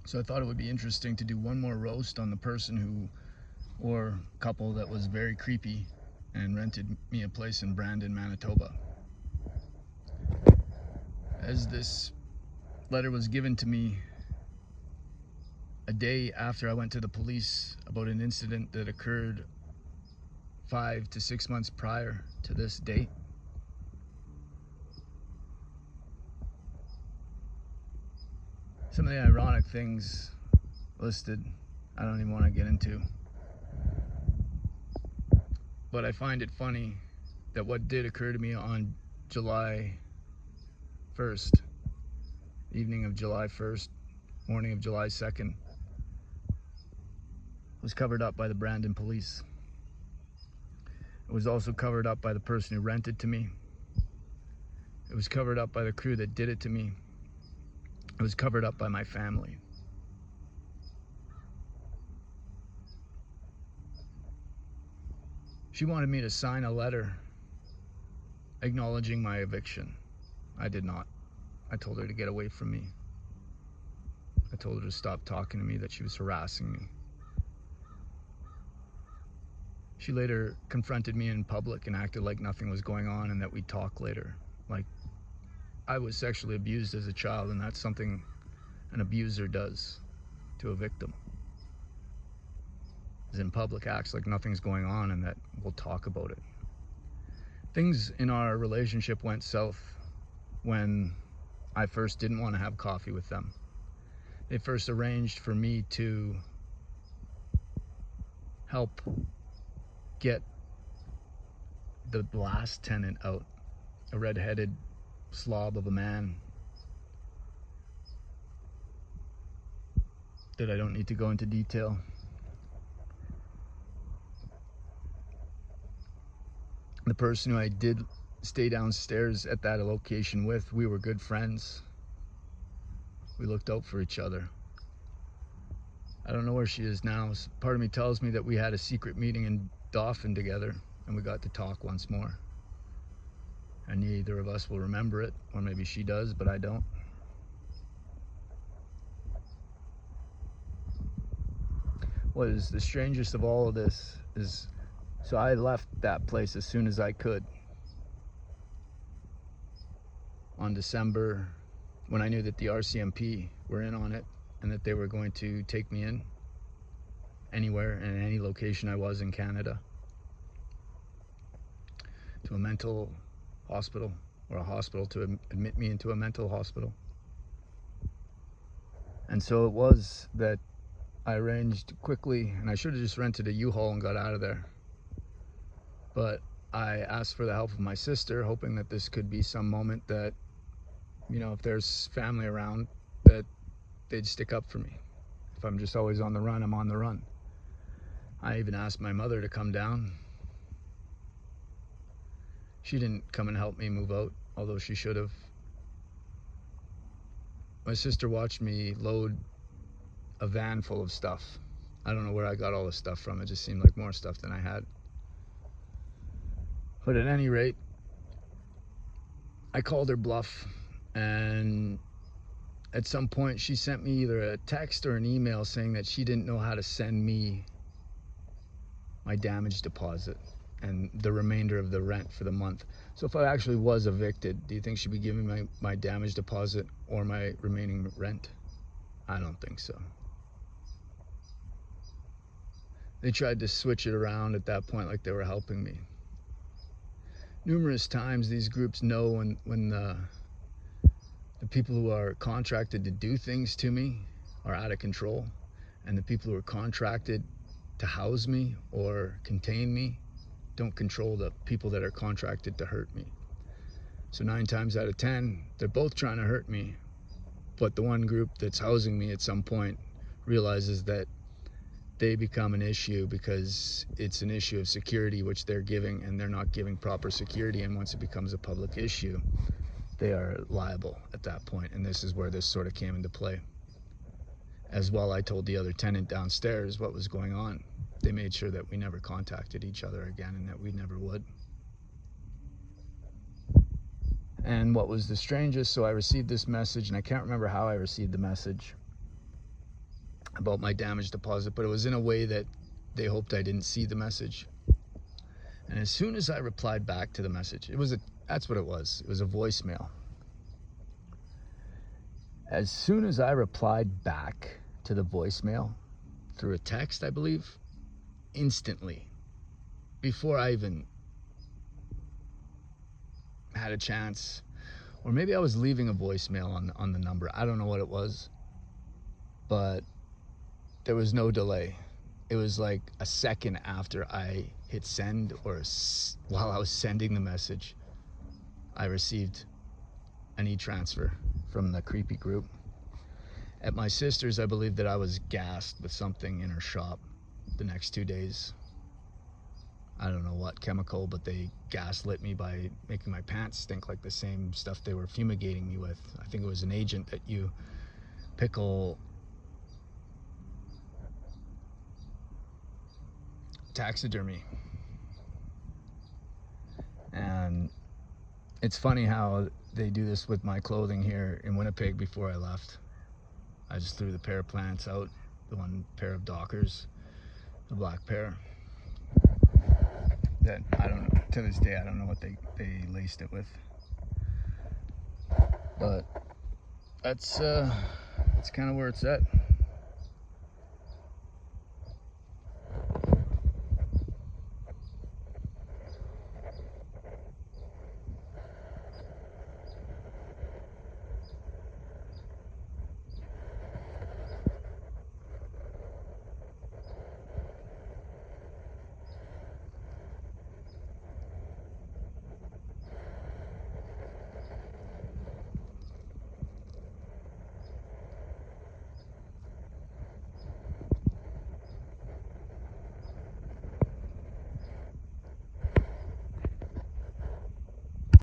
So I thought it would be interesting to do one more roast on the person who, or couple that was very creepy and rented me a place in Brandon, Manitoba. As this letter was given to me a day after I went to the police about an incident that occurred 5 to 6 months prior to this date. Some of the ironic things listed, I don't even want to get into. But I find it funny that what did occur to me on July 1st, evening of July 1st, morning of July 2nd, was covered up by the Brandon police. It was also covered up by the person who rented to me. It was covered up by the crew that did it to me. It was covered up by my family. She wanted me to sign a letter acknowledging my eviction. I did not. I told her to get away from me. I told her to stop talking to me, that she was harassing me. She later confronted me in public and acted like nothing was going on and that we'd talk later. Like I was sexually abused as a child, and that's something an abuser does to a victim. Is in public acts like nothing's going on and that we'll talk about it. Things in our relationship went south when I first didn't want to have coffee with them. They first arranged for me to help get the last tenant out, a red-headed slob of a man that I don't need to go into detail. The person who I did stay downstairs at that location with, we were good friends. We looked out for each other. I don't know where she is now. Part of me tells me that we had a secret meeting in Dauphin together and we got to talk once more. And neither of us will remember it, or maybe she does, but I don't. What is the strangest of all of this is, so I left that place as soon as I could. On December, when I knew that the RCMP were in on it and that they were going to take me in anywhere and any location I was in Canada, to a mental hospital, or a hospital to admit me into a mental hospital. And so it was that I arranged quickly, and I should have just rented a U-Haul and got out of there. But I asked for the help of my sister, hoping that this could be some moment that, you know, if there's family around, that they'd stick up for me. If I'm just always on the run, I'm on the run. I even asked my mother to come down. She didn't come and help me move out, although she should have. My sister watched me load a van full of stuff. I don't know where I got all the stuff from. It just seemed like more stuff than I had. But at any rate, I called her bluff, and at some point she sent me either a text or an email saying that she didn't know how to send me my damage deposit and the remainder of the rent for the month. So if I actually was evicted, do you think she'd be giving me my damage deposit or my remaining rent? I don't think so. They tried to switch it around at that point like they were helping me. Numerous times these groups know when the people who are contracted to do things to me are out of control, and the people who are contracted to house me or contain me don't control the people that are contracted to hurt me. So 9 times out of 10, they're both trying to hurt me, but the one group that's housing me at some point realizes that they become an issue because it's an issue of security which they're giving, and they're not giving proper security, and once it becomes a public issue, they are liable at that point. And this is where this sort of came into play. As well, I told the other tenant downstairs what was going on. They made sure that we never contacted each other again and that we never would. And what was the strangest, so I received this message, and I can't remember how I received the message. about my damage deposit, but it was in a way that they hoped I didn't see the message. And as soon as I replied back to the message, that's what it was. It was a voicemail. As soon as I replied back to the voicemail through a text, I believe, instantly, before I even had a chance, or maybe I was leaving a voicemail on the number. I don't know what it was, but there was no delay. It was like a second after I hit send, or while I was sending the message, I received an e-transfer from the creepy group. At my sister's, I believe that I was gassed with something in her shop the next 2 days. I don't know what chemical, but they gaslit me by making my pants stink like the same stuff they were fumigating me with. I think it was an agent that you pickle taxidermy. And it's funny how they do this with my clothing here in Winnipeg. Before I left, I just threw the pair of plants out, the one pair of Dockers, the black pair, that I don't know, to this day I don't know what they laced it with, but that's kind of where it's at.